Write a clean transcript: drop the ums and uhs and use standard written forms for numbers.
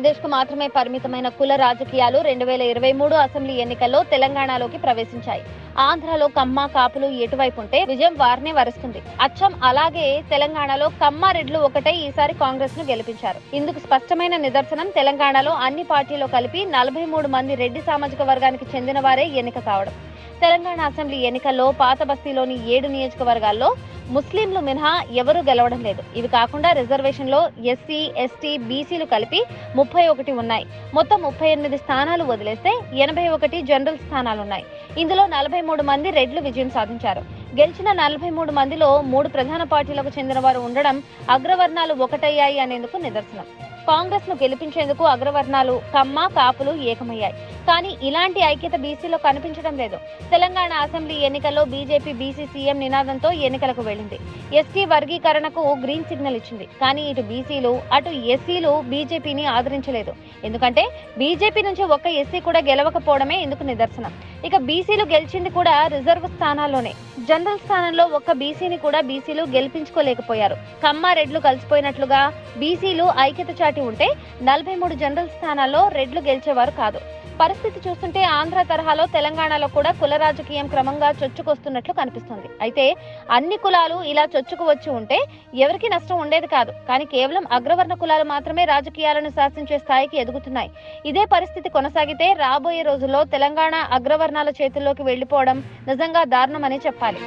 ఆంధ్రప్రదేశ్ కు మాత్రమే పరిమితమైన కుల రాజకీయాలు 2023 అసెంబ్లీ ఎన్నికల్లో తెలంగాణలోకి ప్రవేశించాయి. ఆంధ్రలో కమ్మ కాపులు ఎటువైపు ఉంటే విజయం వారినే వరిస్తుంది. అచ్చం అలాగే తెలంగాణలో కమ్మారెడ్లు ఒకటై ఈసారి కాంగ్రెస్ ను గెలిపించారు. ఇందుకు స్పష్టమైన నిదర్శనం తెలంగాణలో అన్ని పార్టీలు కలిపి 43 మంది రెడ్డి సామాజిక వర్గానికి చెందిన వారే ఎన్నిక కావడం. తెలంగాణ అసెంబ్లీ ఎన్నికల్లో పాత బస్తీలోని 7 నియోజకవర్గాల్లో ముస్లింలు మినహా ఎవరూ గెలవడం లేదు. ఇవి కాకుండా రిజర్వేషన్లో ఎస్సీ, ఎస్టీ, బీసీలు కలిపి 31 ఉన్నాయి. మొత్తం 38 స్థానాలు వదిలేస్తే 81 జనరల్ స్థానాలున్నాయి. ఇందులో 43 మంది రెడ్లు విజయం సాధించారు. గెలిచిన 43 మందిలో 3 ప్రధాన పార్టీలకు చెందిన వారు ఉండడం అగ్రవర్ణాలు ఒకటయ్యాయి అనేందుకు నిదర్శనం. కాంగ్రెస్ ను గెలిపించేందుకు అగ్రవర్ణాలు కమ్మ కాపులు ఏకమయ్యాయి. కానీ ఇలాంటి ఐక్యత బీసీలో కనిపించడం లేదు. తెలంగాణ అసెంబ్లీ ఎన్నికల్లో బీజేపీ బీసీ సీఎం నినాదంతో ఎన్నికలకు వెళ్లింది. ఎస్టీ వర్గీకరణకు గ్రీన్ సిగ్నల్ ఇచ్చింది. కానీ ఇటు బీసీలు అటు ఎస్సీలు బీజేపీని ఆదరించలేదు. ఎందుకంటే బీజేపీ నుంచి ఒక్క ఎస్సీ కూడా గెలవకపోవడమే ఇందుకు నిదర్శనం. ఇక బీసీలు గెలిచింది కూడా రిజర్వ్ స్థానాల్లోనే. జనరల్ స్థానంలో ఒక్క బీసీని కూడా బీసీలు గెలిపించుకోలేకపోయారు. కమ్మారెడ్లు కలిసిపోయినట్లుగా బీసీలు ఐక్యత చాటి ఉంటే 43 జనరల్ స్థానాల్లో రెడ్లు గెలిచేవారు కాదు. పరిస్థితి చూస్తుంటే ఆంధ్ర తరహాలో తెలంగాణలో కూడా కుల రాజకీయం క్రమంగా చొచ్చుకొస్తున్నట్లు కనిపిస్తుంది. అయితే అన్ని కులాలు ఇలా చొచ్చుకు వచ్చి ఉంటే ఎవరికి నష్టం ఉండేది కాదు. కానీ కేవలం అగ్రవర్ణ కులాలు మాత్రమే రాజకీయాలను శాసించే స్థాయికి ఎదుగుతున్నాయి. ఇదే పరిస్థితి కొనసాగితే రాబోయే రోజుల్లో తెలంగాణ అగ్రవర్ణాల చేతుల్లోకి వెళ్లిపోవడం నిజంగా దారుణమని చెప్పాలి.